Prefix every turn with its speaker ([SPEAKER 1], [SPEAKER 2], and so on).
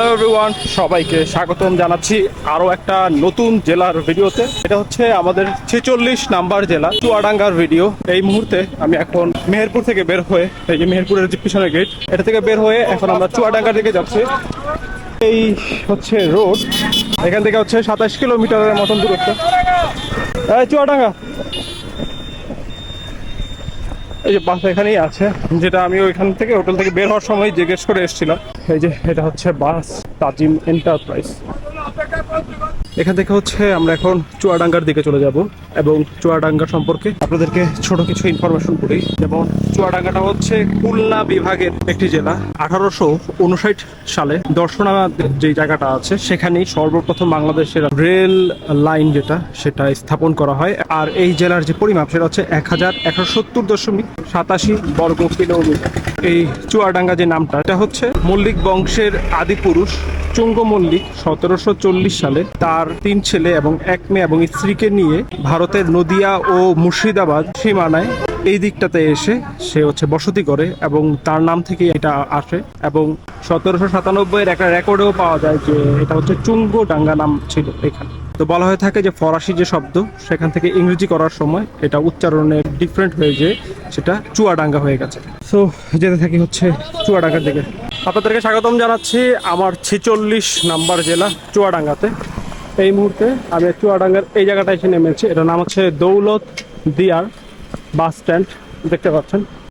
[SPEAKER 1] Hello everyone, সবাইকে স্বাগতম জানাচ্ছি আরও একটা নতুন জেলার ভিডিওতে। এটা হচ্ছে আমাদের 46 নাম্বার জেলা চুয়াডাঙ্গার ভিডিও। এই মুহূর্তে আমি এখন মেহেরপুর থেকে বের হয়ে, এই যে মেহেরপুরের যে পিছনের গেট, এটা থেকে বের হয়ে এখন আমরা চুয়াডাঙ্গার দিকে যাচ্ছি। এই হচ্ছে রোড, এখান থেকে হচ্ছে 27 কিলোমিটারের মতন দূরত্ব। চুয়াডাঙ্গা, এই যে বাস এখানেই আছে, যেটা আমি ওইখান থেকে হোটেল থেকে বের হওয়ার সময় জিজ্ঞেস করে এসেছিলাম। এই যে এটা হচ্ছে বাস তাজিম এন্টারপ্রাইজ। এখান থেকে হচ্ছে আমরা এখন চুয়াডাঙ্গার দিকে চলে যাব এবং চুয়াডাঙ্গা সম্পর্কে আপনাদেরকে ছোট কিছু ইনফরমেশন করি। যেমন চুয়াডাঙ্গাটা হচ্ছে খুলনা বিভাগের একটি জেলা। 1859 সালে দর্শনা যে জায়গাটা আছে সেখানেই সর্বপ্রথম বাংলাদেশের রেল লাইন সেটা স্থাপন করা হয়। আর এই জেলার যে পরিমাপ সেটা হচ্ছে 1170.87 বর্গ কিলোমিটার। এই চুয়াডাঙ্গা যে নামটা, এটা হচ্ছে মল্লিক বংশের আদি পুরুষ চুঙ্গ মল্লিক 1740 সালে তার 3 ছেলে এবং 1 মেয়ে এবং স্ত্রীকে নিয়ে ভারতের নদিয়া ও মুর্শিদাবাদ সীমানায় এই দিকটাতে এসে সে হচ্ছে বসতি করে এবং তার নাম থেকে এটা আসে। এবং 1797 একটা রেকর্ডেও পাওয়া যায় যে এটা হচ্ছে চুঙ্গডাঙ্গা নাম ছিল এখানে। তো বলা হয়ে থাকে যে ফরাসি যে শব্দ সেখান থেকে ইংরেজি করার সময় এটা উচ্চারণে ডিফারেন্ট হয়ে যে সেটা চুয়াডাঙ্গা হয়ে গেছে। সো যেতে থাকি হচ্ছে চুয়াডাঙ্গার দিকে। আপনাদেরকে স্বাগতম জানাচ্ছি আমার 46 নাম্বার জেলা চুয়াডাঙ্গাতে। এই মুহূর্তে আমি চুয়াডাঙ্গার এই জায়গাটা এসে নেমেছি। এটার নাম হচ্ছে দৌলত দিয়ার বাস স্ট্যান্ড, দেখতে পাচ্ছেন।